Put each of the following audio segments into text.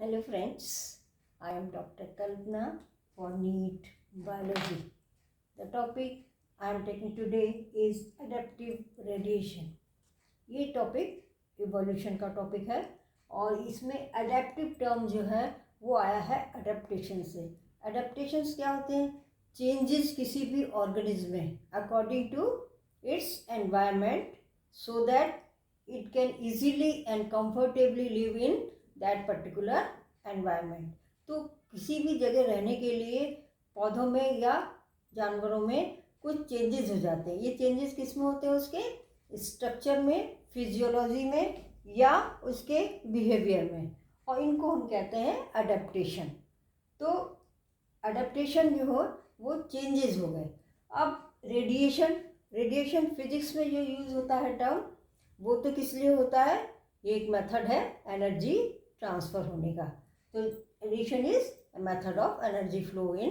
Hello friends, I am Dr. Kalpana for NEET Biology. The topic I am taking today is adaptive radiation. ये topic evolution का topic है और इसमें adaptive term जो है वो आया है अडेप्टेशन से। अडेप्टेशंस क्या होते हैं? चेंजेस किसी भी ऑर्गेनिज्म में according to its environment so that it can easily and comfortably live in that particular environment. तो किसी भी जगह रहने के लिए पौधों में या जानवरों में कुछ चेंजेस हो जाते हैं। ये चेंजेस किस में होते हैं? उसके स्ट्रक्चर में, फिजियोलॉजी में या उसके बिहेवियर में, और इनको हम कहते हैं अडेप्टेशन। तो अडेप्टेशन जो हो वो चेंजेस हो गए। अब रेडिएशन फिजिक्स में जो यूज़ होता है टर्म, वो तो किस लिए होता है? ये एक मेथड है एनर्जी ट्रांसफ़र होने का। तो radiation is a method of energy flow in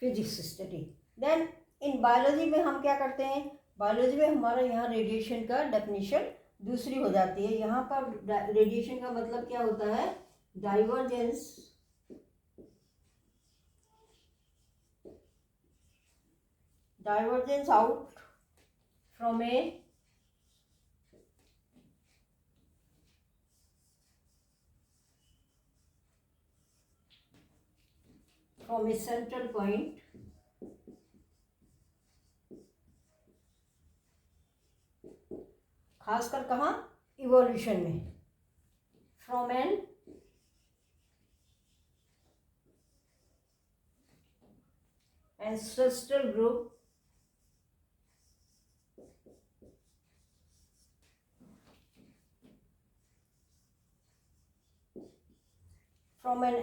physics study. Then in biology में हम क्या करते हैं? बायोलॉजी में हमारा यहाँ रेडिएशन का डेफिनेशन दूसरी हो जाती है। यहाँ पर रेडिएशन का मतलब क्या होता है? Divergence out from a central point खासकर कहाँ? इवोल्यूशन में, from an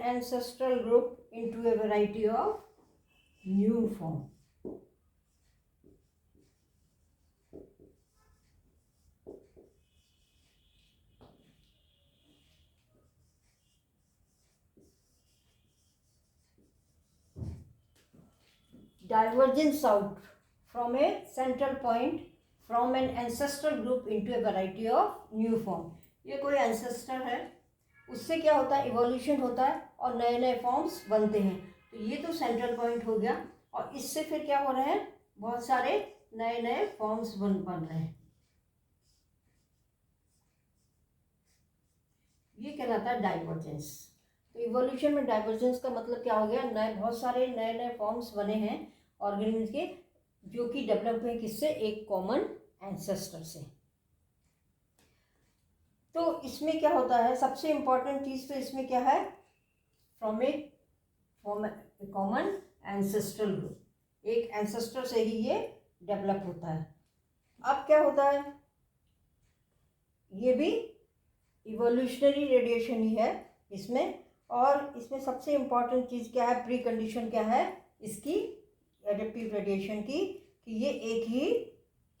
ancestral group into a variety of new form. Divergence out from a central point from an ancestral group into a variety of new form. ये कोई ancestor है, उससे क्या होता है? इवोल्यूशन होता है और नए नए फॉर्म्स बनते हैं। तो ये तो सेंट्रल पॉइंट हो गया, और इससे फिर क्या हो रहे हैं? बहुत सारे नए नए फॉर्म्स बन रहे हैं। ये कहलाता है डाइवर्जेंस। तो इवोल्यूशन में डाइवर्जेंस का मतलब क्या हो गया? बहुत सारे नए नए फॉर्म्स बने हैं ऑर्गेनिज्म के, जो कि डेवलप हुए किससे? एक कॉमन एंसेस्टर से। तो इसमें क्या होता है? सबसे इम्पॉर्टेंट चीज़ तो इसमें क्या है? From A common ancestral group, एक एंसेस्टर से ही ये डेवलप होता है। अब क्या होता है? ये भी इवोल्यूशनरी रेडिएशन ही है इसमें, और इसमें सबसे इम्पॉर्टेंट चीज़ क्या है? प्री कंडीशन क्या है इसकी, एडेप्टिव रेडिएशन की, कि ये एक ही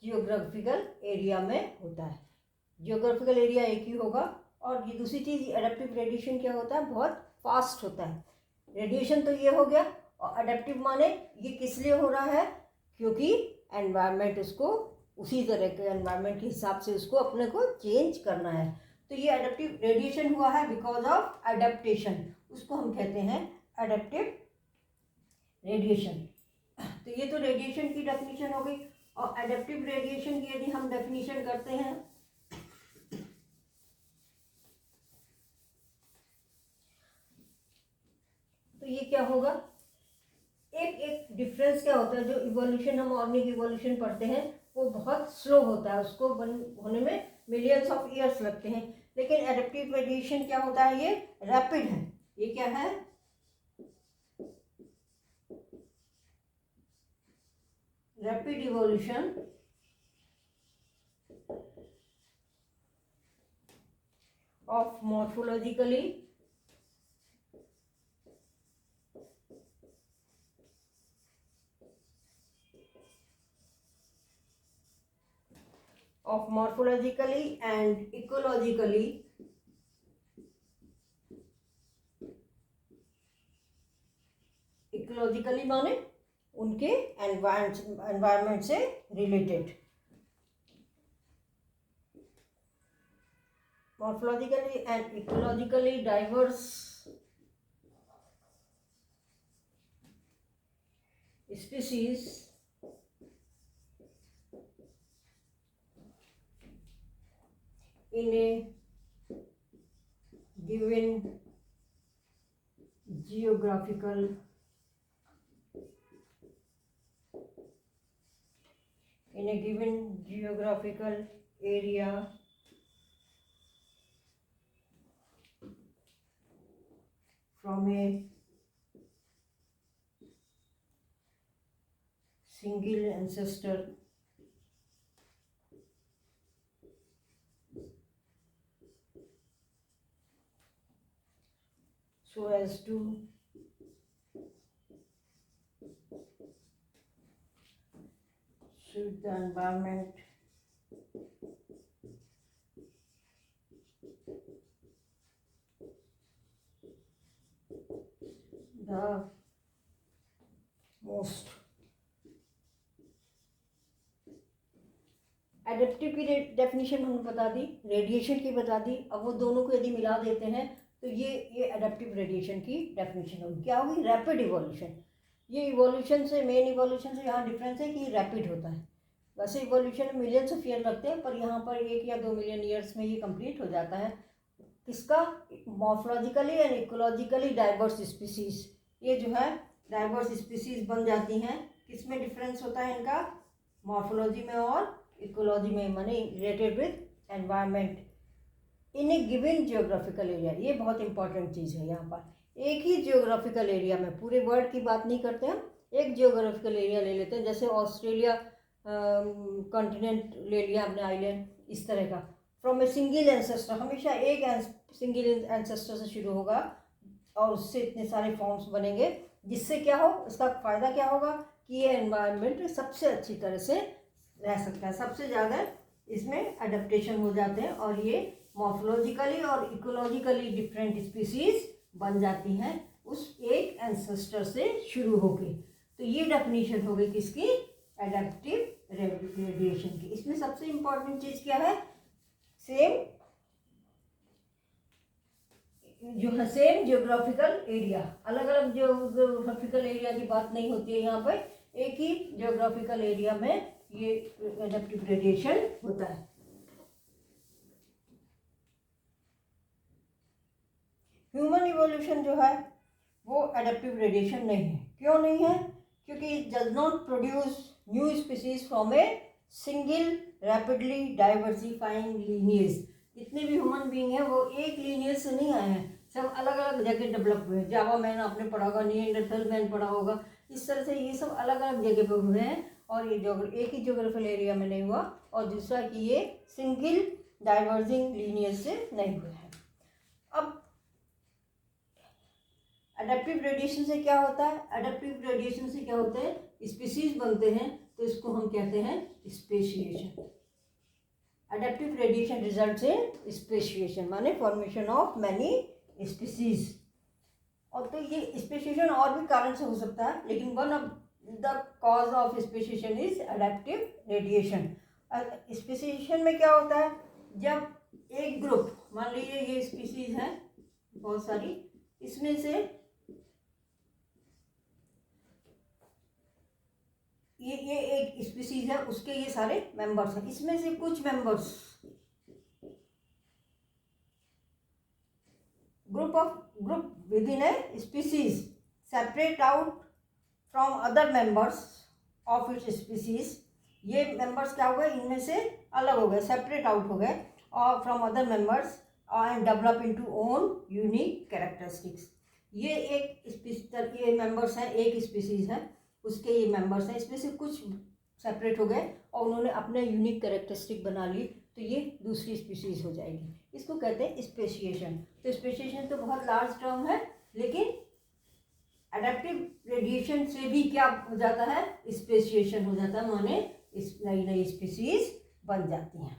जियोग्राफिकल एरिया में होता है। जियोग्राफिकल एरिया एक ही होगा। और ये दूसरी चीज़, एडेप्टिव रेडिएशन क्या होता है? बहुत फास्ट होता है। रेडिएशन तो ये हो गया, और एडेप्टिव माने ये किस लिए हो रहा है? क्योंकि एनवायरनमेंट उसको उसी तरह के एनवायरनमेंट के हिसाब से उसको अपने को चेंज करना है। तो ये एडेप्टिव रेडिएशन हुआ है बिकॉज ऑफ एडेप्टेशन, उसको हम कहते हैं एडेप्टिव रेडिएशन। तो ये तो रेडिएशन की डेफिनेशन हो गई। और एडेप्टिव रेडिएशन की यदि हम डेफिनेशन करते हैं तो ये क्या होगा? एक डिफरेंस क्या होता है? जो इवोल्यूशन हम ऑर्गेनिक इवोल्यूशन पढ़ते हैं वो बहुत स्लो होता है, उसको होने में मिलियंस ऑफ ईयर्स लगते हैं। लेकिन एडेप्टिव रेडिएशन क्या होता है? ये रैपिड है। ये क्या है? Rapid evolution of morphologically and ecologically माने उनके एनवायरनमेंट से related. morphologically and ecologically diverse species in a given geographical area from a single ancestor so as to suit the environment the most. Adaptive की definition हमने बता दी, radiation की बता दी। अब वो दोनों को यदि मिला देते हैं तो ये एडेप्टिव रेडिएशन की डेफिनेशन होगी। क्या होगी? Rapid evolution. ये इवोल्यूशन से, मेन इवोल्यूशन से यहाँ डिफरेंस है कि रैपिड होता है। वैसे इवोल्यूशन में मिलियंस ऑफ ईयर लगते हैं, पर यहाँ पर 1 या 2 मिलियन ईयर्स में ये कंप्लीट हो जाता है। किसका? Morphologically and ecologically diverse species. ये जो है डाइवर्स स्पीसीज बन जाती हैं। किसमें डिफरेंस होता है इनका? मॉर्फोलॉजी में और इकोलॉजी में, माने related with environment in A given geographical area. ये बहुत इंपॉर्टेंट चीज़ है। यहाँ पर एक ही जियोग्राफिकल एरिया में, पूरे वर्ल्ड की बात नहीं करते हम, एक जियोग्राफिकल एरिया ले लेते हैं। जैसे ऑस्ट्रेलिया कॉन्टिनेंट ले लिया हमने, आइलैंड, इस तरह का। फ्रॉम ए सिंगल एंसेस्टर, हमेशा एक सिंगल एंसेस्टर से शुरू होगा और उससे इतने सारे फॉर्म्स बनेंगे, जिससे क्या हो, इसका फ़ायदा क्या होगा कि ये एनवायरनमेंट सबसे अच्छी तरह से रह सकता है। सबसे ज़्यादा इसमें अडेप्टेशन हो जाते हैं और ये मॉर्फोलॉजिकली और इकोलॉजिकली डिफरेंट स्पीसीज बन जाती हैं उस एक एंसेस्टर से शुरू होके। तो ये डेफिनेशन हो गई किसकी? एडेप्टिव रेडिएशन की। इसमें सबसे इम्पॉर्टेंट चीज़ क्या है? सेम जो है, सेम जियोग्राफिकल एरिया। अलग अलग जियोग्राफिकल एरिया की बात नहीं होती है यहाँ पर, एक ही जियोग्राफिकल एरिया में ये एडेप्टिव रेडिएशन होता है। ह्यूमन इवोल्यूशन जो है वो एडेप्टिव रेडिएशन नहीं है। क्यों नहीं है? क्योंकि it does not produce new species from a single rapidly diversifying lineage. जितने भी ह्यूमन बीइंग हैं वो एक लीनियज से नहीं आए हैं, सब अलग अलग जगह डेवलप हुए हैं। जावा मैन आपने पढ़ा होगा, निएंडरथल मैन पढ़ा होगा, इस तरह से ये सब अलग अलग जगह पर हुए हैं और ये एक ही ज्योग्राफिकल एरिया में नहीं हुआ। और दूसरा कि ये सिंगल डाइवर्जिंग लीनियज से नहीं हुए हैं। अब एडेप्टिव रेडिएशन से क्या होता है? एडेप्टिव रेडिएशन से क्या होता है? स्पीसीज बनते हैं, तो इसको हम कहते हैं speciation. Adaptive radiation results in speciation, माने फॉर्मेशन ऑफ मैनी स्पीसीज। और तो ये स्पेशिएशन और भी कारण से हो सकता है, लेकिन one of the cause of speciation is adaptive radiation. Speciation में क्या होता है? जब एक ग्रुप, मान लीजिए ये स्पीसीज है बहुत सारी, इसमें से ये एक स्पीसीज है, उसके ये सारे मेंबर्स हैं, इसमें से कुछ members, group with in a species separate out from other members of its species. ये मेंबर्स क्या हो गए? इनमें से अलग हो गए, सेपरेट आउट हो गए और from other members and develop into own unique characteristics. ये एक स्पीसीज, ये मेंबर्स हैं, एक स्पीसीज है, उसके ये मेंबर्स हैं, इसमें से कुछ सेपरेट हो गए और उन्होंने अपने यूनिक कैरेक्टरिस्टिक बना ली, तो ये दूसरी स्पीसीज हो जाएगी। इसको कहते हैं स्पेशिएशन। तो स्पेशिएशन तो बहुत लार्ज टर्म है, लेकिन एडेप्टिव रेडिएशन से भी क्या हो जाता है? स्पेशिएशन हो जाता है, माने नई नई स्पीसीज बन जाती हैं।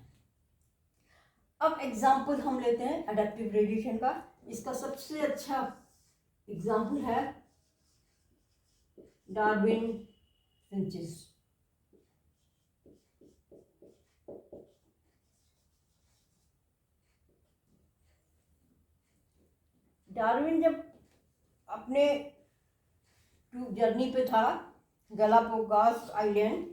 अब एग्जाम्पल हम लेते हैं एडेप्टिव रेडिएशन का। इसका सबसे अच्छा एग्जाम्पल है डार्विन फिंचेस। डार्विन जब अपने जर्नी पे था गैलापागोस आइलैंड,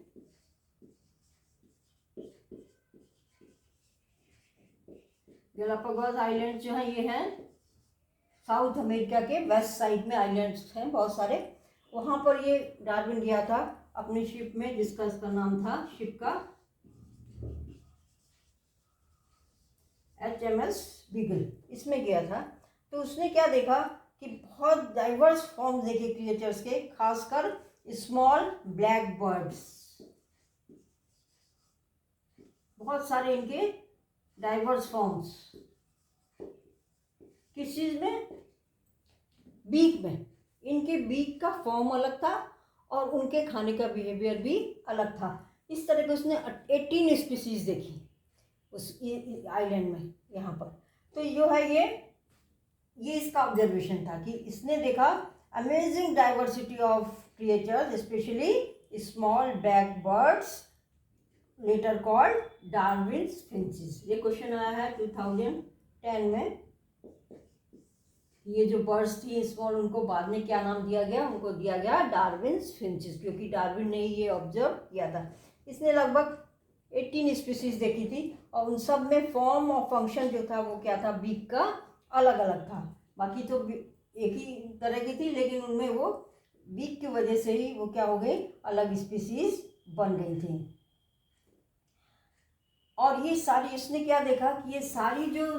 गैलापागोस आइलैंड जो है ये है साउथ अमेरिका के वेस्ट साइड में आइलैंड्स हैं बहुत सारे। वहाँ पर ये डार्विन गया था अपनी शिप में, जिसका इसका नाम था शिप का HMS बीगल, इसमें गया था। तो उसने क्या देखा कि बहुत डाइवर्स फॉर्म देखे क्रिएचर्स के, खासकर स्मॉल ब्लैक बर्ड्स, बहुत सारे इनके डाइवर्स फॉर्म्स। किस चीज में? बीक में। इनके बीक का फॉर्म अलग था और उनके खाने का बिहेवियर भी अलग था। इस तरह के उसने 18 स्पीसीज देखी उस आइलैंड में यहाँ पर। तो जो है ये इसका ऑब्जर्वेशन था कि इसने देखा amazing diversity of creatures, specially small black birds later called Darwin's finches. ये क्वेश्चन आया है 2010 में। ये जो बर्ड्स थी स्मॉल, उनको बाद में क्या नाम दिया गया? उनको दिया गया डार्विन्स फिंचेस, क्योंकि डार्विन ने ये ऑब्जर्व किया था। इसने लगभग 18 स्पीसीज देखी थी और उन सब में फॉर्म और फंक्शन जो था वो क्या था? बीक का अलग अलग था। बाकी तो एक ही तरह की थी, लेकिन उनमें वो बीक की वजह से ही वो क्या हो गई? अलग स्पीसीज बन गई थी। और ये सारी, इसने क्या देखा कि ये सारी जो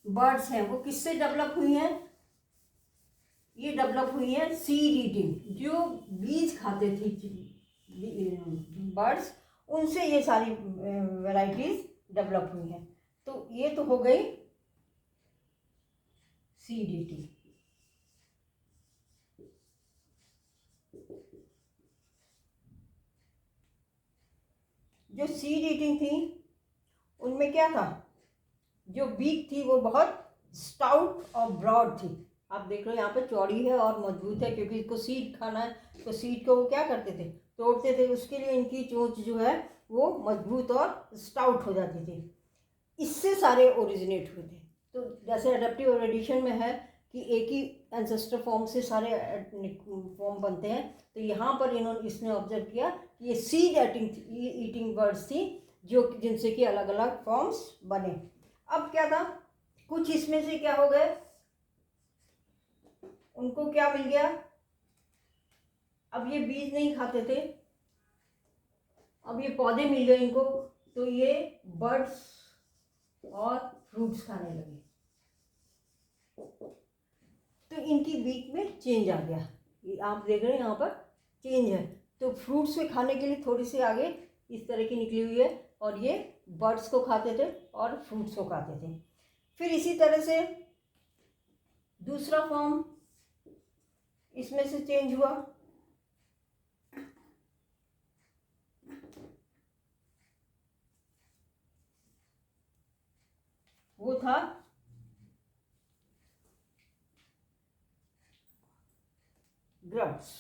बर्ड्स हैं वो किससे डेवलप हुई हैं? ये डेवलप हुई है सीड ईटिंग, जो बीज खाते थे बर्ड्स, उनसे ये सारी वैरायटीज डेवलप हुई हैं। तो ये तो हो गई सीड ईटिंग। जो सीड ईटिंग थी उनमें क्या था? जो बीक थी वो बहुत स्टाउट और ब्रॉड थी। आप देख रहे हो यहाँ पे चौड़ी है और मजबूत है, क्योंकि इसको सीड खाना है। तो सीड को वो क्या करते थे? तोड़ते थे। उसके लिए इनकी चोंच जो है वो मजबूत और स्टाउट हो जाती थी। इससे सारे ओरिजिनेट हुए थे। तो जैसे एडेप्टिव एडिशन में है कि एक ही एंसेस्टर फॉर्म से सारे फॉर्म बनते हैं, तो यहाँ पर इसने ऑब्जर्व किया कि ये सीड ईटिंग बर्ड्स थी जो जिनसे कि अलग अलग फॉर्म्स बने। अब क्या था, कुछ इसमें से क्या हो गए, उनको क्या मिल गया? अब ये बीज नहीं खाते थे, अब ये पौधे मिल गए इनको, तो ये बर्ड्स और फ्रूट्स खाने लगे। तो इनकी बीक में चेंज आ गया। ये आप देख रहे हैं यहाँ पर चेंज है। तो फ्रूट्स में खाने के लिए थोड़ी सी आगे इस तरह की निकली हुई है, और ये बर्ड्स को खाते थे और फ्रूट्स को खाते थे। फिर इसी तरह से दूसरा फॉर्म इसमें से चेंज हुआ। वो था ग्रब्स।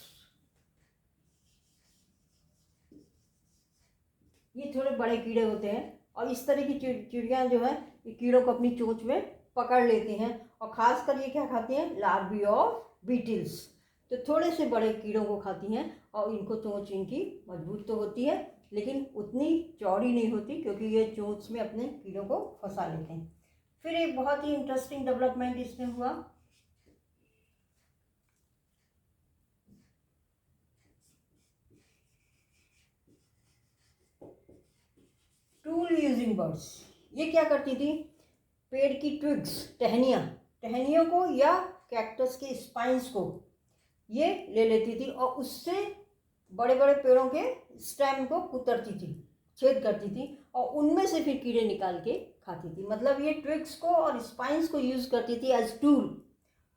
ये थोड़े बड़े कीड़े होते हैं और इस तरह की चिड़िया जो है ये कीड़ों को अपनी चोंच में पकड़ लेती हैं, और खासकर ये क्या खाती हैं? Larvae of beetles. तो थोड़े से बड़े कीड़ों को खाती हैं, और इनको चोंच इनकी मजबूत तो होती है लेकिन उतनी चौड़ी नहीं होती, क्योंकि ये चोंच में अपने कीड़ों को फंसा लेते हैं। फिर एक बहुत ही इंटरेस्टिंग डेवलपमेंट इसमें हुआ। Tool using birds. ये क्या करती थी? पेड़ की ट्विग्स, टहनियों को या कैक्टस के स्पाइंस को ये ले लेती थी और उससे बड़े बड़े पेड़ों के स्टेम को कुतरती थी, छेद करती थी, और उनमें से फिर कीड़े निकाल के खाती थी। मतलब ये ट्विग्स को और स्पाइंस को यूज करती थी as tool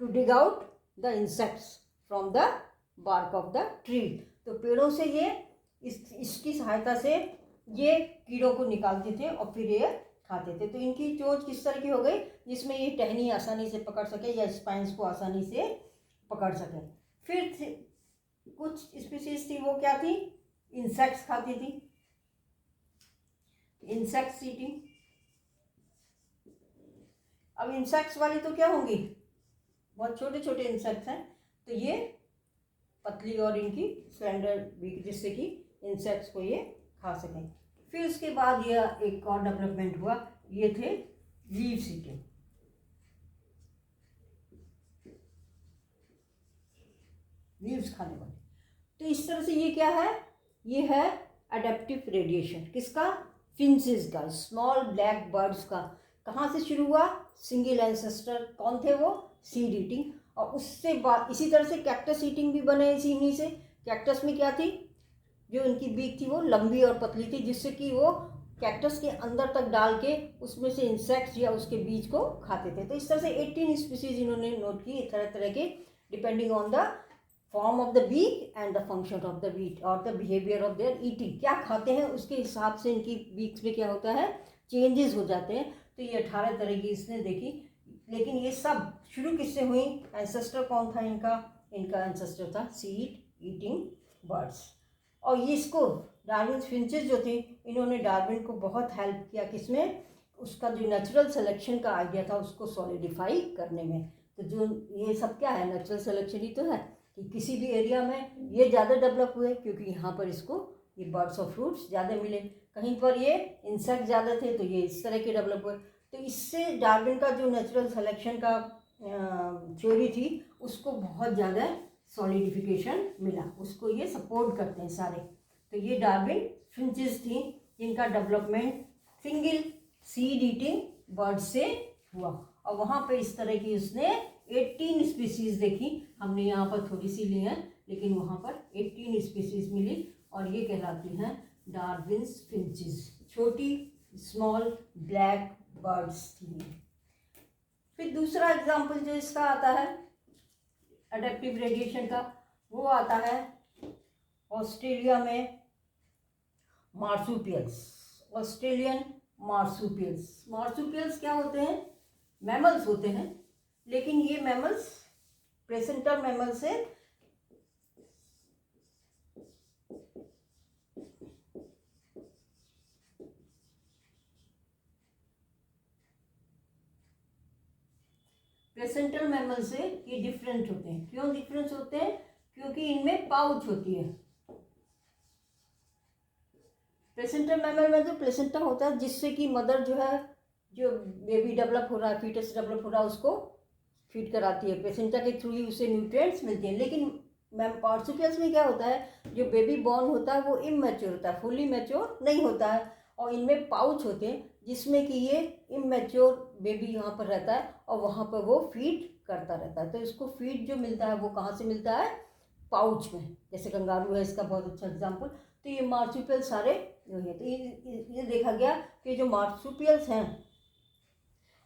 to dig out the insects from the bark of the tree. तो पेड़ों से ये इसकी सहायता से ये कीड़ों को निकालते थे और फिर ये खाते थे। तो इनकी चोंच किस तरह की हो गई? जिसमें ये टहनी आसानी से पकड़ सके या स्पाइंस को आसानी से पकड़ सके। फिर कुछ स्पीसीज थी, वो क्या थी? इंसेक्ट्स खाती थी, इंसेक्ट्स ईटिंग। अब इंसेक्ट्स वाली तो क्या होंगी? बहुत छोटे छोटे इंसेक्ट्स हैं, तो ये पतली और इनकी स्लेंडर बीक, जिससे कि इंसेक्ट्स को ये खा सकें। फिर उसके बाद यह एक और डेवलपमेंट हुआ, ये थे लीव्स ईटिंग। लीव्स खाने वाले। तो इस तरह से ये क्या है, ये है अडेप्टिव रेडिएशन। किसका? फिंचेस का, स्मॉल ब्लैक बर्ड्स का। कहाँ से शुरू हुआ? Single ancestor. कौन थे वो? Seed eating. और उससे बाद इसी तरह से कैक्टस ईटिंग भी बने इसी इन्हीं से। कैक्टस में क्या थी? जो उनकी बीक थी वो लंबी और पतली थी, जिससे कि वो कैक्टस के अंदर तक डाल के उसमें से इंसेक्ट्स या उसके बीज को खाते थे। तो इस तरह से 18 स्पीसीज इन्होंने नोट की, तरह तरह के, depending on the form of the beak and the function of the beak और the behaviour of their eating. क्या खाते हैं उसके हिसाब से इनकी बीक्स में क्या होता है, चेंजेस हो जाते हैं। तो ये 18 तरह की इसने देखी। लेकिन ये सब शुरू किससे हुई? एंसेस्टर कौन था इनका? इनका एंसेस्टर था सीड ईटिंग बर्ड्स। और ये इसको डार्विन फिंचेस जो थे, इन्होंने डार्विन को बहुत हेल्प किया किसमें? उसका जो नेचुरल सिलेक्शन का आइडिया था उसको सॉलिडिफाई करने में। तो जो ये सब क्या है, नेचुरल सिलेक्शन ही तो है कि किसी भी एरिया में ये ज़्यादा डेवलप हुए क्योंकि यहाँ पर इसको ये बर्ड्स और फ्रूट्स ज़्यादा मिले, कहीं पर ये इंसेक्ट ज़्यादा थे तो ये इस तरह के डेवलप हुए। तो इससे डार्विन का जो नेचुरल सिलेक्शन का थ्योरी थी उसको बहुत ज़्यादा सॉलिडिफिकेशन मिला, उसको ये सपोर्ट करते हैं सारे। तो ये डार्विन फिंचेस थी जिनका development single seed eating bird से हुआ। और वहाँ पे इस तरह की उसने 18 स्पीसीज देखी। हमने यहाँ पर थोड़ी सी ली हैं, लेकिन वहाँ पर 18 स्पीसीज मिली और ये कहलाती हैं डार्विन्स फिंचेस। छोटी स्मॉल ब्लैक बर्ड्स थी। फिर दूसरा एग्जाम्पल जो इसका आता है अडेप्टिव रेडिएशन का, वो आता है ऑस्ट्रेलिया में मार्सुपियल्स। Australian marsupials. मार्सुपियल्स क्या होते हैं? मैमल्स होते हैं, लेकिन ये मैमल्स प्लेसेंटा मैमल्स से प्लेसेंटल मैमल से ये डिफरेंट होते हैं। क्यों डिफरेंस होते हैं? क्योंकि इनमें पाउच होती है। प्लेसेंटल मैमल में जो प्लेसेंटा होता है जिससे कि मदर जो है, जो बेबी डेवलप हो रहा है, फीटस डेवलप हो रहा है, उसको फीड कराती है। प्लेसेंटा के थ्रू ही उसे न्यूट्रिएंट्स मिलते हैं। लेकिन मार्सुपियल्स में क्या होता है, जो बेबी बॉर्न होता है वो इमैच्योर होता है, फुली मैच्योर नहीं होता है। और इनमें पाउच होते हैं जिसमें कि ये इमैच्योर बेबी यहाँ पर रहता है और वहाँ पर वो फीड करता रहता है। तो इसको फीड जो मिलता है वो कहाँ से मिलता है? पाउच में। जैसे कंगारू है इसका बहुत अच्छा एग्जाम्पल। तो ये मार्सुपियल सारे जो है, तो ये देखा गया कि जो मार्सुपियल्स हैं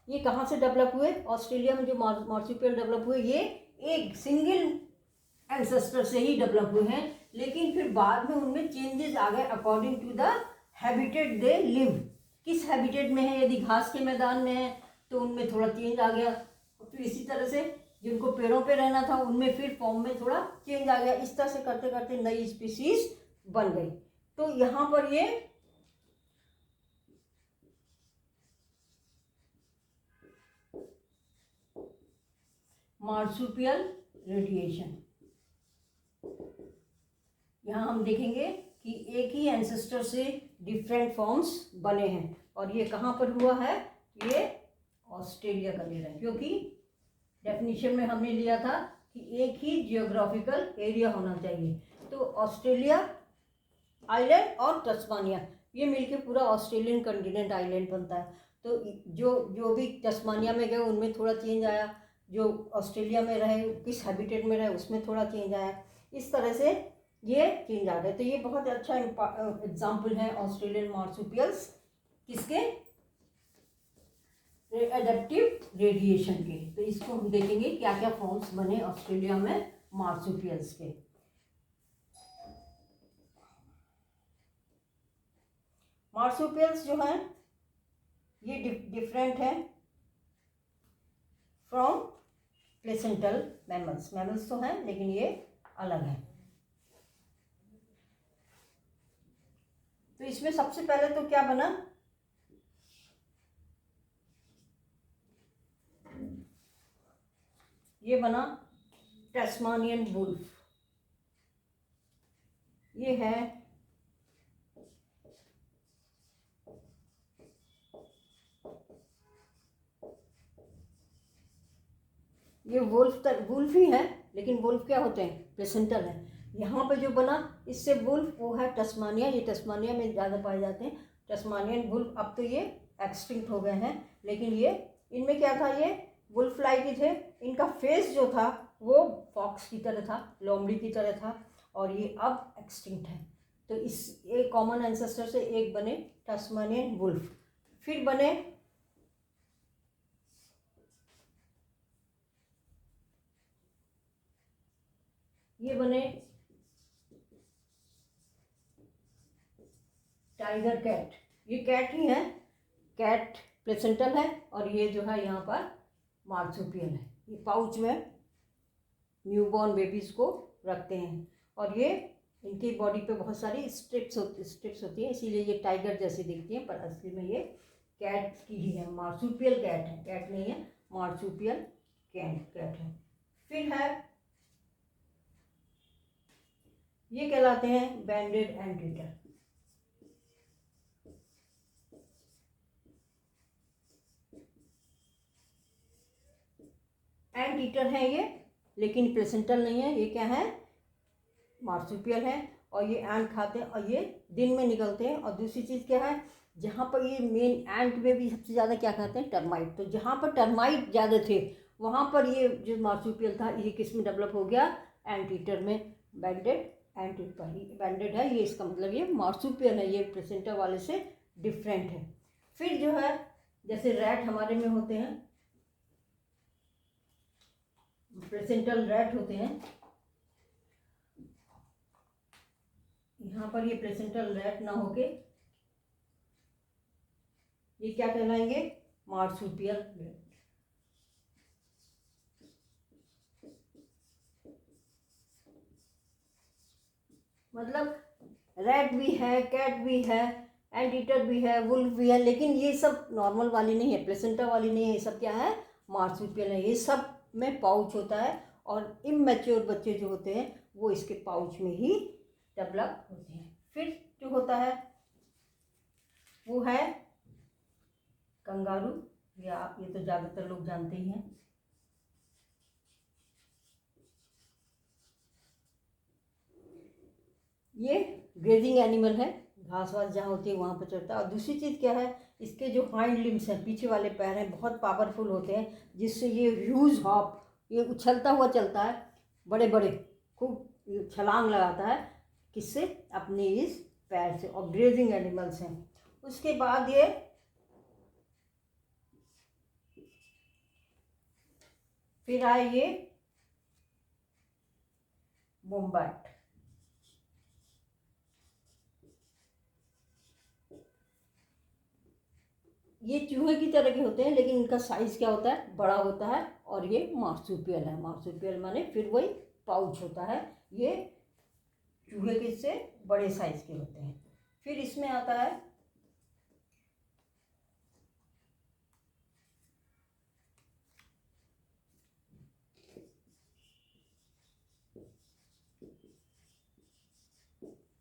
ये कहाँ से डेवलप हुए? ऑस्ट्रेलिया में जो मार्सुपियल डेवलप हुए ये एक सिंगल एंसेस्टर से ही डेवलप हुए हैं। लेकिन फिर बाद में उनमें चेंजेस आ गए according to the habitat they live. किस हैबिटेट में है? यदि घास के मैदान में है तो उनमें थोड़ा चेंज आ गया। फिर इसी तरह से जिनको पेड़ों पे रहना था उनमें फिर फॉर्म में थोड़ा चेंज आ गया। इस तरह से करते करते नई स्पीसीज बन गई। तो यहाँ पर ये मार्सुपियल रेडिएशन, यहाँ हम देखेंगे कि एक ही एंसेस्टर से डिफरेंट फॉर्म्स बने हैं। और ये कहाँ पर हुआ है? ये ऑस्ट्रेलिया का ले रहा है, क्योंकि डेफिनेशन में हमने लिया था कि एक ही जियोग्राफिकल एरिया होना चाहिए। तो ऑस्ट्रेलिया आइलैंड और तस्मानिया ये मिलके पूरा ऑस्ट्रेलियन कंटिनेंट आइलैंड बनता है। तो जो भी तस्मानिया में गए उनमें थोड़ा चेंज आया, जो ऑस्ट्रेलिया में रहे किस हैबिटेट में रहे उसमें थोड़ा चेंज आया। इस तरह से ये चेंज आ गए। तो ये बहुत अच्छा एग्जाम्पल है ऑस्ट्रेलियन मार्सुपियल्स किसके? एडेप्टिव रेडिएशन के। तो इसको हम देखेंगे क्या क्या फॉर्म्स बने ऑस्ट्रेलिया में मार्सुपियल्स के। मार्सुपियल्स जो हैं ये डिफरेंट है फ्रॉम प्लेसेंटल मैमल्स। मैमल्स तो हैं लेकिन ये अलग है। तो इसमें सबसे पहले तो क्या बना? ये बना टस्मानियन वुल्फ। ये है ये वुल्फ ही है, लेकिन वुल्फ क्या होते हैं, प्लेसेंटल है। यहाँ पे जो बना इससे वुल्फ वो है टस्मानिया, ये टस्मानिया में ज़्यादा पाए जाते हैं, टस्मानियन वुल्फ। अब तो ये एक्सटिंक्ट हो गए हैं, लेकिन ये इनमें क्या था, ये वुल्फ लाइक ही थे। इनका फेस जो था वो फॉक्स की तरह था, लोमड़ी की तरह था, और ये अब एक्सटिंक्ट है। तो इस एक कॉमन एंसेस्टर से एक बने टस्मानियन वुल्फ। फिर बने ये बने टाइगर कैट। ये कैट ही है, कैट प्लेसेंटल है, और ये जो है यहाँ पर मार्सुपियल है। ये पाउच में न्यूबॉर्न बेबीज़ को रखते हैं, और ये इनकी बॉडी पे बहुत सारी स्ट्रिप्स होती हैं, इसीलिए ये टाइगर जैसी दिखती हैं, पर असली में ये कैट की ही है, मार्सुपियल कैट है, कैट नहीं है, मार्सुपियल कैट है। फिर है ये कहलाते हैं बैंडेड एंटीटर। एंटीटर है ये, लेकिन प्लेसेंटल नहीं है। ये क्या है, मार्सुपियल है, और ये एंट खाते हैं, और ये दिन में निकलते हैं। और दूसरी चीज़ क्या है, जहाँ पर ये मेन एंट में भी सबसे ज़्यादा क्या खाते हैं, टर्माइट। तो जहाँ पर टर्माइट ज़्यादा थे वहाँ पर ये जो मार्सुपियल था ये किस में डेवलप हो गया, एंटीटर में, बैंडेड एंटीटर। बैंडेड है ये, इसका मतलब ये मार्सुपियल है, ये प्लेसेंटा वाले से डिफरेंट है। फिर जो है जैसे रैट हमारे में होते हैं, प्लेसेंटल रैट होते हैं, यहाँ पर ये प्लेसेंटल रैट ना होके ये क्या कहलाएंगे, मार्सुपियल रैट। मतलब रैट भी है, कैट भी है, एंटीटर भी है, वुल्फ भी है, लेकिन ये सब नॉर्मल वाली नहीं है, प्लेसेंटा वाली नहीं है, ये सब क्या है, मार्सुपियल है। ये सब में पाउच होता है, और इमैच्योर बच्चे जो होते हैं वो इसके पाउच में ही डेवलप होते हैं। फिर जो होता है वो है कंगारू, या ये तो ज़्यादातर लोग जानते ही हैं। ये ग्रेजिंग एनिमल है, घास वास जहाँ होती है वहाँ पर चढ़ता है। और दूसरी चीज़ क्या है, इसके जो हाइंड लिम्स हैं, पीछे वाले पैर हैं, बहुत पावरफुल होते हैं, जिससे ये ह्यूज हॉप, ये उछलता हुआ चलता है, बड़े बड़े खूब छलांग लगाता है, किससे, अपने इस पैर से। और ग्रेजिंग एनिमल्स हैं। उसके बाद ये फिर आए ये वोम्बैट। ये चूहे की तरह के होते हैं, लेकिन इनका साइज क्या होता है, बड़ा होता है, और ये मार्सुपियल है। मार्सुपियल माने फिर वही पाउच होता है, ये चूहे के से बड़े साइज के होते हैं। फिर इसमें आता है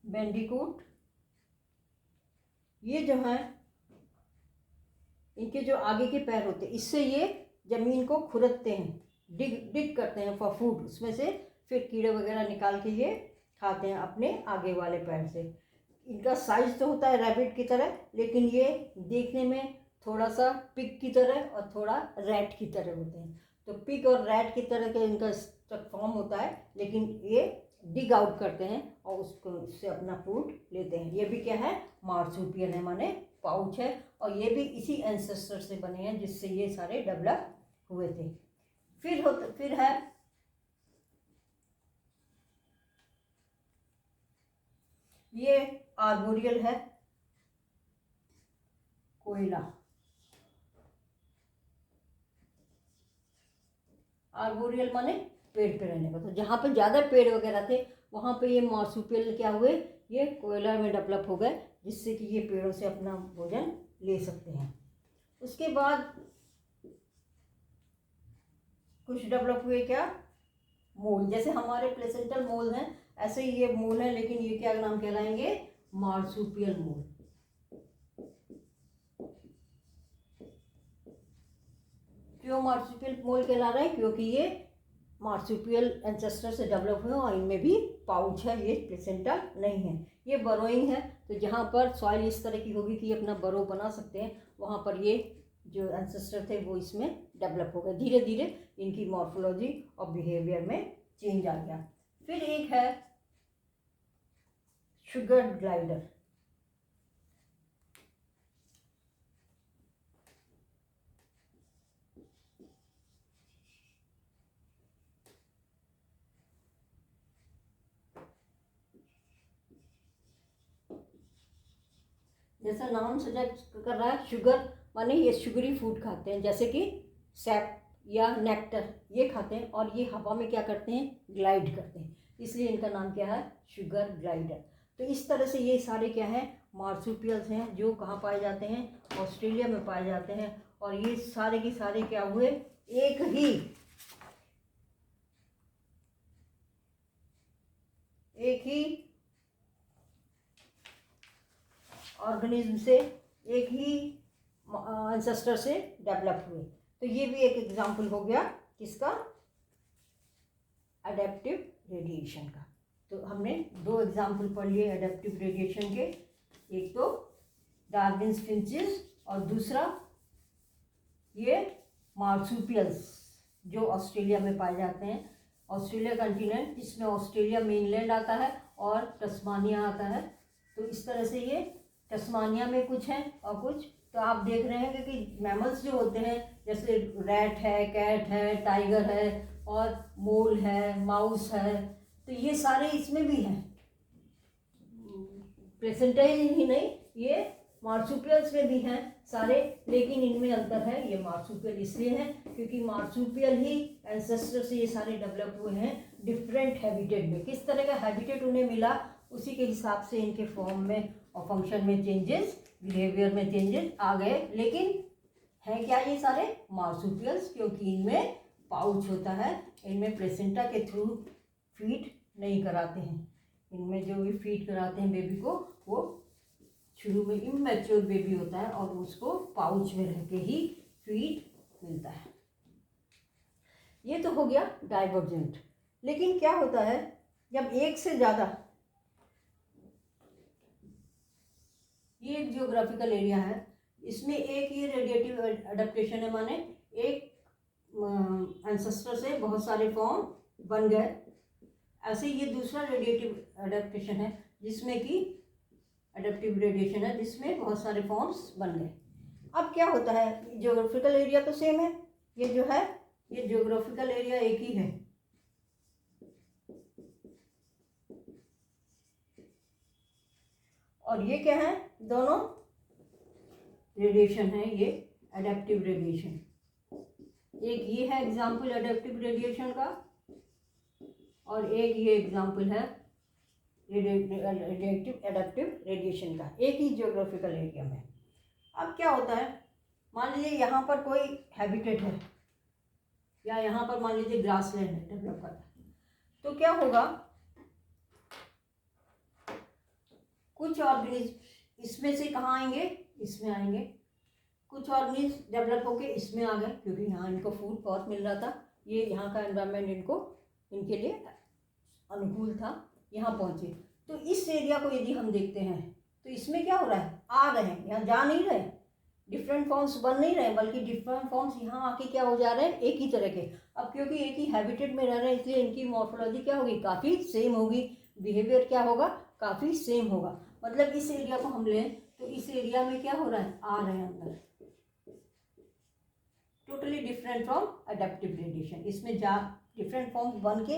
बैंडिकूट। ये जो है इनके जो आगे के पैर होते हैं, इससे ये ज़मीन को खुरदते हैं, डिग करते हैं फॉर फूड, उसमें से फिर कीड़े वगैरह निकाल के ये खाते हैं अपने आगे वाले पैर से। इनका साइज तो होता है रैबिट की तरह, लेकिन ये देखने में थोड़ा सा पिग की तरह और थोड़ा रैट की तरह होते हैं। तो पिग और रैट की तरह का इनका फॉर्म होता है, लेकिन ये डिग आउट करते हैं और उसको उससे अपना फूड लेते हैं। ये भी क्या है, मार्सुपियल है, माने पाउच है, और ये भी इसी एंसेस्टर से बने हैं जिससे ये सारे डेवलप हुए थे। फिर है ये आर्बोरियल है, कोयला। आर्बोरियल माने पेड़ पे रहने का। तो जहाँ पे ज़्यादा पेड़ वगैरह थे वहाँ पे ये मार्सुपियल क्या हुए, ये कोयला में डेवलप हो गए, जिससे कि ये पेड़ों से अपना भोजन ले सकते हैं। उसके बाद कुछ डेवलप हुए क्या, मोल। जैसे हमारे प्लेसेंटल मोल हैं, ऐसे ही ये मोल है, लेकिन ये क्या नाम कहलाएंगे? Marsupial mole. क्यों मार्सुपियल मोल कहला रहे हैं? क्योंकि ये मार्सुपियल एंसेस्टर से डेवलप हुए और इनमें भी पाउच है, ये प्लेसेंटा नहीं है। ये बरोइंग है, तो जहाँ पर सॉइल इस तरह की होगी कि ये अपना बरो बना सकते हैं, वहाँ पर ये जो एंसेस्टर थे वो इसमें डेवलप हो गए। धीरे धीरे इनकी मॉर्फोलॉजी और बिहेवियर में चेंज आ गया। फिर एक है शुगर ग्लाइडर। जैसा नाम सजेस्ट कर रहा है, शुगर माने ये शुगरी फूड खाते हैं, जैसे कि सैप या नेक्टर ये खाते हैं, और ये हवा में क्या करते हैं? ग्लाइड करते हैं, इसलिए इनका नाम क्या है? Sugar glider. तो इस तरह से ये सारे क्या हैं? मार्सुपियल्स हैं, जो कहाँ पाए जाते हैं? ऑस्ट्रेलिया में पाए जाते हैं। और ये सारे के सारे क्या हुए? एक ही ऑर्गेनिज्म से, एक ही एंसेस्टर से डेवलप हुए। तो ये भी एक एग्जाम्पल हो गया किसका? अडेप्टिव रेडिएशन का। तो हमने 2 एग्जाम्पल पढ़ लिए अडेप्टिव रेडिएशन के, एक तो डार्विन्स फिंचेस और दूसरा ये मार्सुपियल्स जो ऑस्ट्रेलिया में पाए जाते हैं। ऑस्ट्रेलिया कंटिनेंट, इसमें ऑस्ट्रेलिया मेनलैंड आता है और टस्मानिया आता है। तो इस तरह से ये टस्मानिया में कुछ है और कुछ, तो आप देख रहे हैं कि मैमल्स जो होते हैं, जैसे रैट है, कैट है, टाइगर है और मोल है, माउस है, तो ये सारे इसमें भी हैं। प्लेसेंटाइल ही नहीं, ये मार्सुपियल्स में भी हैं सारे, लेकिन इनमें अंतर है। ये मार्सुपियल इसलिए है क्योंकि मार्सुपियल ही एंसेस्टर से ये सारे डेवलप हुए हैं डिफरेंट हैबिटेट में। किस तरह का हैबिटेट उन्हें मिला, उसी के हिसाब से इनके फॉर्म में और फंक्शन में चेंजेस, बिहेवियर में चेंजेस आ गए। लेकिन है क्या ये सारे? मार्सुपियल्स, क्योंकि इनमें पाउच होता है, इनमें प्लेसेंटा के थ्रू फीड नहीं कराते हैं। इनमें जो भी फीड कराते हैं बेबी को, वो शुरू में इमैच्योर बेबी होता है और उसको पाउच में रह के ही फीड मिलता है। ये तो हो गया डाइवर्जेंट। लेकिन क्या होता है जब एक से ज़्यादा, ये एक जियोग्राफिकल एरिया है, इसमें एक ये रेडिएटिव अडेप्टेशन है, माने एक एंसेस्टर से बहुत सारे फॉर्म बन गए। ऐसे ये दूसरा रेडिएटिव अडेप्टेशन है जिसमें कि अडेप्टिव रेडिएशन है, जिसमें बहुत सारे फॉर्म्स बन गए। अब क्या होता है, जियोग्राफिकल एरिया तो सेम है, ये जो है ये जियोग्राफिकल एरिया एक ही है, और ये क्या है? दोनों रेडिएशन है, ये अडेप्टिव रेडिएशन। एक ये है एग्जाम्पल अडेप्टिव रेडिएशन का, और एक ये एग्जाम्पल है अडेप्टिव रेडिएशन का, एक ही जियोग्राफिकल एरिया में। अब क्या होता है, मान लीजिए यहाँ पर कोई हैबिटेट है, या यहाँ पर मान लीजिए ग्रासलैंड है डेवलप करता है, तो क्या होगा, कुछ ऑर्गेनिज्म इसमें से कहाँ आएंगे? इसमें आएंगे। कुछ ऑर्गेनिज्म डेवलप होके इसमें आ गए, क्योंकि यहाँ इनको फूड बहुत मिल रहा था, ये यहाँ का एनवायरनमेंट इनके लिए अनुकूल था, यहाँ पहुँचे। तो इस एरिया को यदि हम देखते हैं तो इसमें क्या हो रहा है? आ रहे हैं, यहाँ जा नहीं रहे, डिफरेंट फॉर्म्स बन नहीं रहे, बल्कि डिफरेंट फॉर्म्स यहाँ आके क्या हो जा रहे हैं? एक ही तरह के। अब क्योंकि एक ही हैबिटेट में रह रहे हैं, इसलिए इनकी मॉर्फोलॉजी क्या होगी? काफ़ी सेम होगी, बिहेवियर क्या होगा? काफ़ी सेम होगा। मतलब इस एरिया को हम लें तो इस एरिया में क्या हो रहा है? आ रहे हैं अंदर, totally different from adaptive radiation. इसमें जा डिफरेंट फॉर्म्स बन के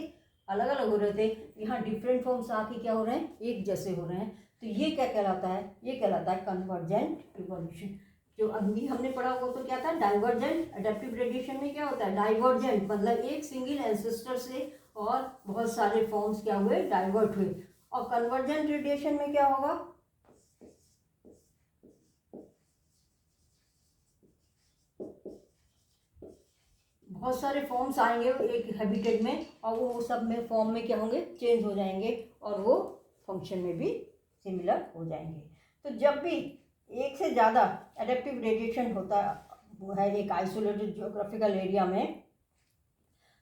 अलग अलग हो रहे थे, यहाँ डिफरेंट फॉर्म्स आके क्या हो रहे हैं? एक जैसे हो रहे हैं। तो ये क्या कहलाता है? ये कहलाता है कन्वर्जेंट इवोल्यूशन। जो अभी हमने पढ़ा वो तो क्या था? डाइवर्जेंट। अडेप्टिव रेडिएशन में क्या होता है? डाइवर्जेंट, मतलब एक सिंगल एंसेस्टर से और बहुत सारे फॉर्म्स क्या हुए? डाइवर्ट हुए। और कन्वर्जेंट रेडिएशन में क्या होगा? बहुत सारे फॉर्म्स आएंगे एक हैबिटेट में, और वो सब में फॉर्म में क्या होंगे, चेंज हो जाएंगे, और वो फंक्शन में भी सिमिलर हो जाएंगे। तो जब भी एक से ज़्यादा एडेप्टिव रेडिएशन होता है एक आइसोलेटेड जियोग्राफिकल एरिया में,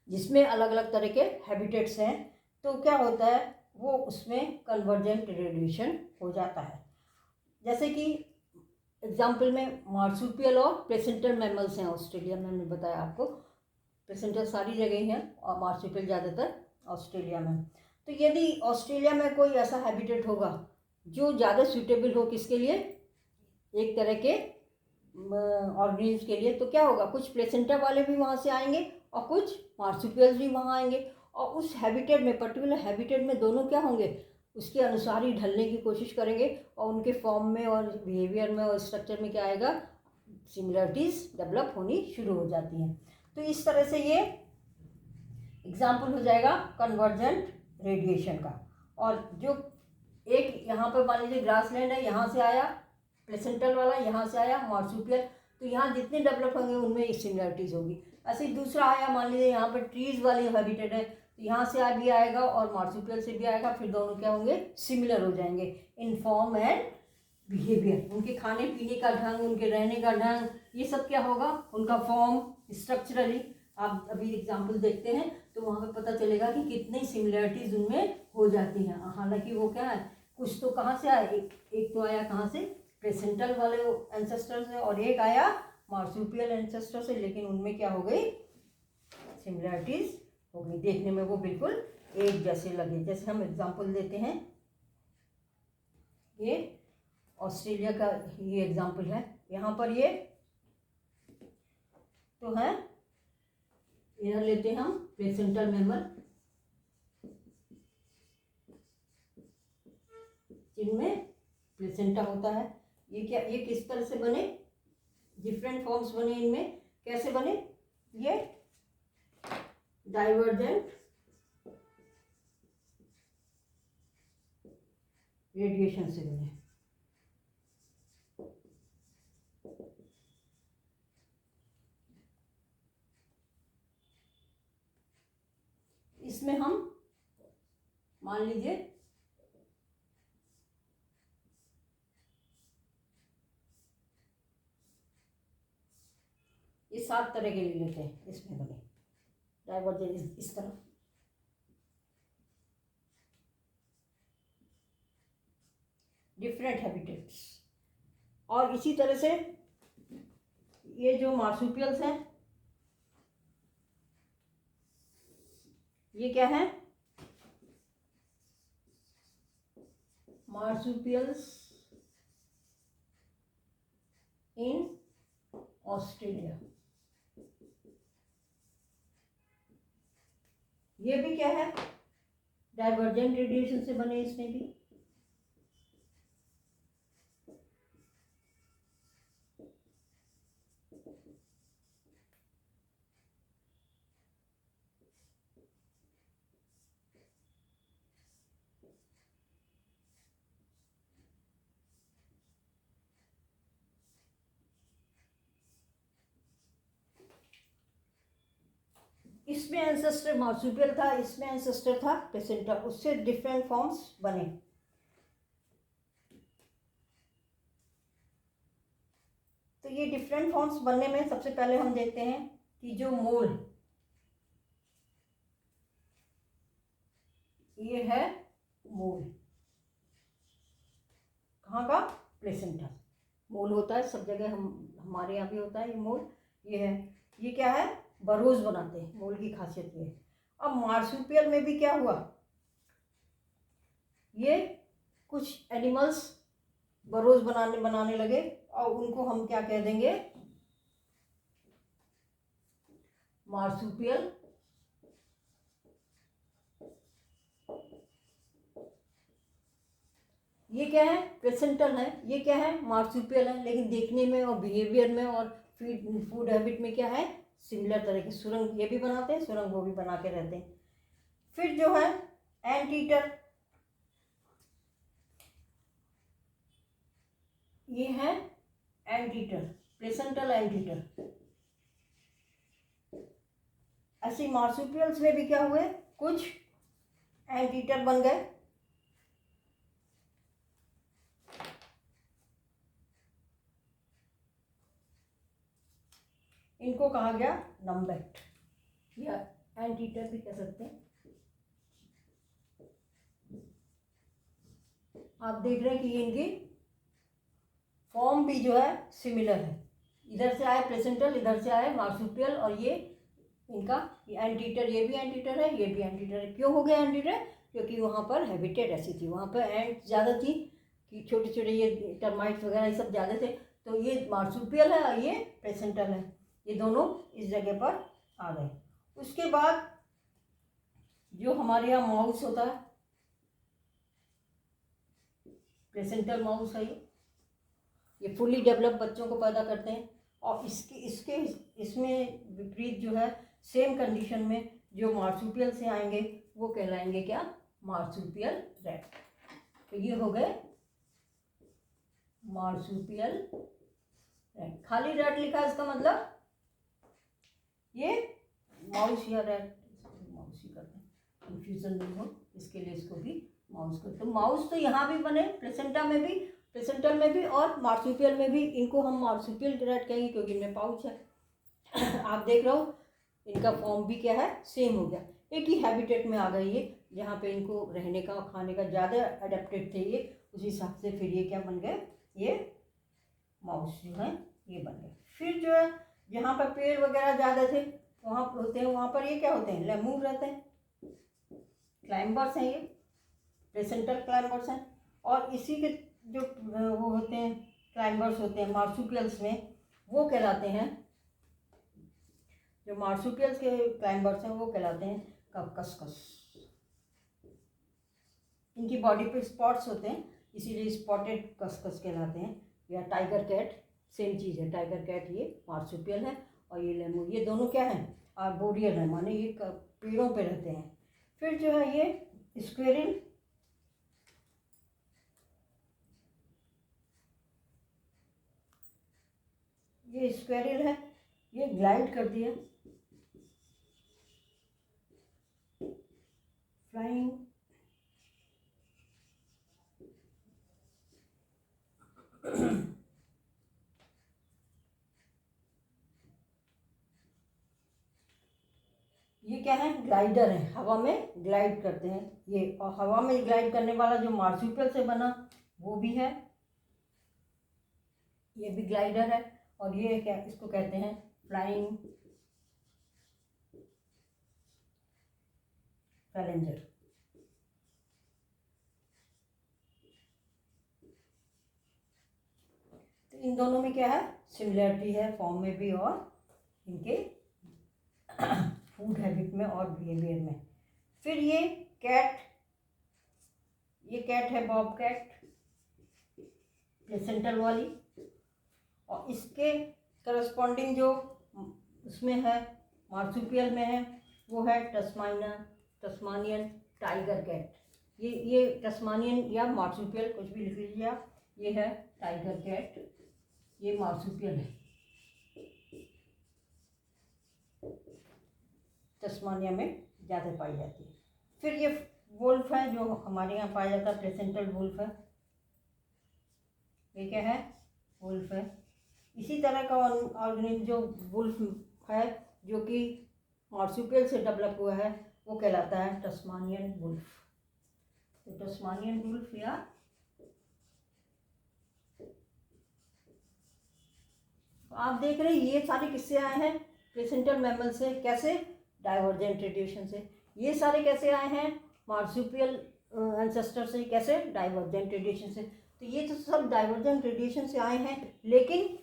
जिसमें अलग अलग तरह के हैबिटेट्स हैं, तो क्या होता है, वो उसमें कन्वर्जेंट रेडिएशन हो जाता है। जैसे कि एग्जाम्पल में मार्सुपियल और प्लेसेंटल मैमल्स हैं ऑस्ट्रेलिया में, हमने बताया आपको प्लेसेंटल सारी जगह हैं और मार्सुपियल ज़्यादातर ऑस्ट्रेलिया में। तो यदि ऑस्ट्रेलिया में कोई ऐसा हैबिटेट होगा जो ज़्यादा सूटेबल हो किसके लिए, एक तरह के ऑर्गेनिज्म के लिए, तो क्या होगा, कुछ प्लेसेंटा वाले भी वहाँ से आएंगे और कुछ मार्सुपियल्स भी वहाँ आएंगे, और उस हैबिटेट में, पर्टिकुलर हैबिटेट में दोनों क्या होंगे, उसके अनुसार ही ढलने की कोशिश करेंगे, और उनके फॉर्म में और बिहेवियर में और स्ट्रक्चर में क्या आएगा, सिमिलरिटीज़ डेवलप होनी शुरू हो जाती हैं। तो इस तरह से ये एग्जाम्पल हो जाएगा कन्वर्जेंट रेडिएशन का। और जो एक यहाँ पर मान लीजिए ग्रासलैंड है, यहाँ से आया प्लेसेंटल वाला, यहाँ से आया मार्सुपियल, तो यहाँ जितने डेवलप होंगे उनमें एक सिमिलरिटीज़ होगी। ऐसे ही दूसरा आया, मान लीजिए यहाँ पर ट्रीज़ वाली हैबिटेट है, तो यहाँ से भी आएगा और मार्सुपियल से भी आएगा, फिर दोनों क्या होंगे, सिमिलर हो जाएंगे इन फॉर्म एंड बिहेवियर। उनके खाने पीने का ढंग, उनके रहने का ढंग, ये सब क्या होगा, उनका फॉर्म स्ट्रक्चरली। आप अभी एग्जाम्पल देखते हैं तो वहाँ पे पता चलेगा कि कितनी सिमिलरिटीज़ उनमें हो जाती हैं। हालांकि वो क्या है, कुछ तो कहाँ से आया, एक तो आया कहाँ से, प्लेसेंटल वाले एंसेस्टर से, और एक आया मार्सुपियल एंसेस्टर से, लेकिन उनमें क्या हो गई, सिमिलरिटीज़ हो गई, देखने में वो बिल्कुल एक जैसे लगे। जैसे हम एग्जाम्पल देते हैं, ये ऑस्ट्रेलिया का ये एग्जाम्पल है, यहाँ पर ये तो है, इधर लेते हैं हम प्लेसेंटल मैमल, जिनमें प्लेसेंटा होता है। ये क्या, ये किस तरह से बने, डिफरेंट फॉर्म्स बने इनमें, कैसे बने, ये डाइवर्जेंट रेडिएशन से बने। इसमें हम मान लीजिए ये 7 तरह के ले लेते हैं, इसमें बने डाइवर्जेंट इस तरह, डिफरेंट हैबिटेट्स। और इसी तरह से ये जो मार्सुपियल्स हैं, ये क्या है, मार्सुपियल्स इन ऑस्ट्रेलिया, ये भी क्या है, डाइवर्जेंट रेडिएशन से बने, इसमें भी इसमें एंसेस्टर मार्सुपियल था, इसमें एंसेस्टर था प्लेसेंटा, उससे डिफरेंट फॉर्म्स बने। तो ये डिफरेंट फॉर्म्स बनने में सबसे पहले हम देखते हैं कि जो मोल, ये है मोल, कहाँ का, प्लेसेंटा। मोल होता है सब जगह, हम हमारे यहाँ भी होता है ये मोल, ये है, ये क्या है, बरोज बनाते हैं, मोल की खासियत ये है। अब मार्सुपियल में भी क्या हुआ, ये कुछ एनिमल्स बरोज बनाने लगे, और उनको हम क्या कह देंगे, मार्सुपियल। ये क्या है, प्लेसेंटल है, ये क्या है, मार्सुपियल है, लेकिन देखने में और बिहेवियर में और फूड हैबिट में क्या है, सिमिलर तरह की। सुरंग ये भी बनाते हैं, सुरंग वो भी बना के रहते हैं। फिर जो है एंटीटर, ये है एंटीटर, प्लेसेंटल एंटीटर, ऐसे मार्सुपियल्स में भी क्या हुए, कुछ एंटीटर बन गए। इनको कहा गया नम्बेट या एंटीटर भी कह सकते हैं। आप देख रहे हैं कि इनकी फॉर्म भी जो है सिमिलर है। इधर से आए प्लेसेंटल, इधर से आए मार्सुपियल, और ये इनका एंटीटर, ये भी एंटीटर है, ये भी एंटीटर है। क्यों हो गया एंटीटर? क्योंकि वहाँ पर हैबिटेट ऐसी थी, वहाँ पर एंट ज़्यादा थी कि छोटे छोटे ये टर्माइट्स वगैरह ये सब ज़्यादा थे। तो ये मार्सुपियल है और ये प्लेसेंटल है, ये दोनों इस जगह पर आ गए। उसके बाद जो हमारे यहाँ माउस होता है, प्लेसेंटल माउस है ये फुली डेवलप बच्चों को पैदा करते हैं। और इसमें विपरीत जो है, सेम कंडीशन में जो मार्सुपियल से आएंगे वो कहलाएंगे क्या? Marsupial rat. तो ये हो गए मार्सुपियल रैट। खाली रैट लिखा है, इसका मतलब ये माउस या रैट, माउस ही करते हैं, कंफ्यूजन नहीं हो इसके लिए इसको भी माउस करते हैं। माउस तो यहाँ भी बने, प्लेसेंटा में भी, प्लेसेंटल में भी और मार्सुपियल में भी। इनको हम मार्सुपियल रैट कहेंगे क्योंकि इनमें पाउच है। आप देख रहे हो इनका फॉर्म भी क्या है, सेम हो गया, एक ही हैबिटेट में आ गई ये, जहाँ पे इनको रहने का और खाने का ज़्यादा अडेप्टेड थे ये, उस हिसाब से फिर ये क्या बन गए, ये माउस जो है ये बन गए। फिर जो है जहाँ पर पेड़ वगैरह ज़्यादा थे वहाँ होते हैं, वहाँ पर ये क्या होते हैं, लेमूर रहते हैं, क्लाइंबर्स हैं, ये प्लेसेंटल क्लाइंबर्स हैं। और इसी के जो वो होते हैं क्लाइंबर्स होते हैं मार्सुपियल्स में, वो कहलाते हैं, जो मार्सुपियल्स के क्लाइंबर्स हैं वो कहलाते हैं कस्कस। इनकी बॉडी पे स्पॉट्स होते हैं, इसीलिए स्पॉटेड कस्कस कहलाते हैं। या टाइगर कैट, सेम चीज़ है, टाइगर कैट ये मार्सुपियल है और ये लेमूर, ये दोनों क्या है, आर्बोरियल है, माने ये पेड़ों पे रहते हैं। फिर जो है ये स्क्वेरिल, ये स्क्वेरिल है, ये ग्लाइड कर दिया, फ्लाइंग। ये क्या है, ग्लाइडर है, हवा में ग्लाइड करते हैं ये। और हवा में ग्लाइड करने वाला जो मार्सुपियल से बना वो भी है, ये भी ग्लाइडर है। और ये क्या, इसको कहते हैं फ्लाइंग फैलेंजर। तो इन दोनों में क्या है, सिमिलरिटी है, फॉर्म में भी और इनके फूड हैबिट में और बिहेवियर में। फिर ये कैट, ये कैट है बॉब कैट, प्लेसेंटल वाली। और इसके करस्पॉन्डिंग जो उसमें है मार्सुपियल में है वो है टस्मानियन टाइगर कैट। ये टस्मानियन या मार्सुपियल कुछ भी लिख लीजिए आप, ये है टाइगर कैट, ये मार्सुपियल है, तस्मानिया में ज़्यादा पाई जाती है। फिर ये वुल्फ है जो हमारे यहाँ पाया जाता है, प्लेसेंटल वुल्फ है, ये क्या है, वुल्फ है। इसी तरह का ऑर्गेनिज्म जो वुल्फ है जो कि मार्सुपियल से डेवलप हुआ है वो कहलाता है टस्मानियन वुल्फ। तो टस्मानियन वुल्फ या आप देख रहे हैं ये सारे किससे आए हैं, प्लेसेंटल मैमल से। कैसे, डाइवर्जेंट रेडिएशन से। ये सारे कैसे आए हैं, मार्सुपियल एंसेस्टर से। कैसे, डाइवर्जेंट रेडिएशन से। तो ये तो सब डाइवर्जेंट रेडिएशन से आए हैं, लेकिन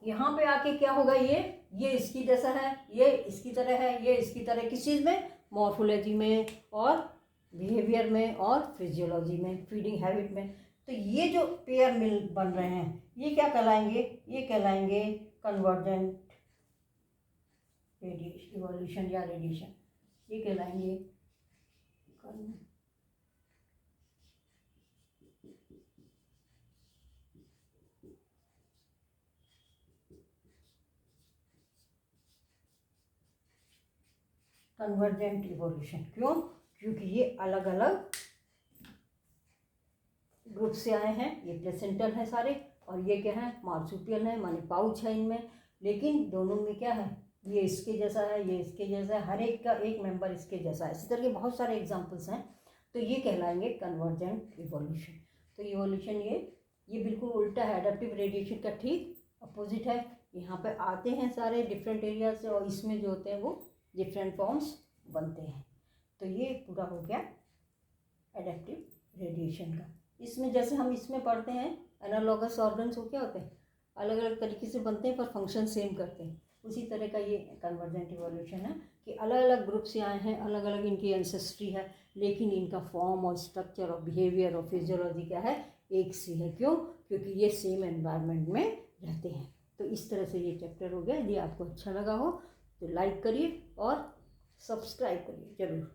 यहाँ पे आके क्या होगा, ये इसकी जैसा है, ये इसकी तरह है, ये इसकी तरह, किस चीज़ में, मॉर्फोलॉजी में और बिहेवियर में और फिजियोलॉजी में, फीडिंग हैबिट में। तो ये जो पेयर मिल बन रहे हैं ये क्या कहलाएंगे, ये कहलाएंगे कन्वर्जेंट रेडिएशन, इवोल्यूशन या रेडिएशन, ये कहलाएंगे कन्वर्जेंट इवोल्यूशन। क्यों? क्योंकि ये अलग अलग ग्रुप से आए हैं। ये प्लेसेंटल है सारे, और ये क्या है, मार्सुपियल है, माने पाउच है इनमें, लेकिन दोनों में क्या है, ये इसके जैसा है, ये इसके जैसा है, हर एक का एक मेंबर इसके जैसा है। इसी तरह के बहुत सारे एग्जांपल्स हैं, तो ये कहलाएंगे कन्वर्जेंट इवोल्यूशन। तो इवोल्यूशन ये बिल्कुल उल्टा है, एडेप्टिव रेडिएशन का ठीक अपोजिट है। यहाँ पे आते हैं सारे डिफरेंट एरिया से, और इसमें जो होते हैं वो डिफरेंट फॉर्म्स बनते हैं। तो ये पूरा हो गया एडेप्टिव रेडिएशन का। इसमें जैसे हम इसमें पढ़ते हैं एनालॉगस ऑर्गन्स, वो क्या होते हैं, अलग अलग तरीके से बनते हैं पर फंक्शन सेम करते हैं। उसी तरह का ये कन्वर्जेंट इवोल्यूशन है कि अलग अलग ग्रुप से आए हैं, अलग अलग इनकी एंसेस्ट्री है, लेकिन इनका फॉर्म और स्ट्रक्चर और बिहेवियर और फिजियोलॉजी क्या है, एक सी है। क्यों? क्योंकि ये सेम एनवायरनमेंट में रहते हैं। तो इस तरह से ये चैप्टर हो गया। यदि आपको अच्छा लगा हो तो लाइक करिए और सब्सक्राइब करिए ज़रूर।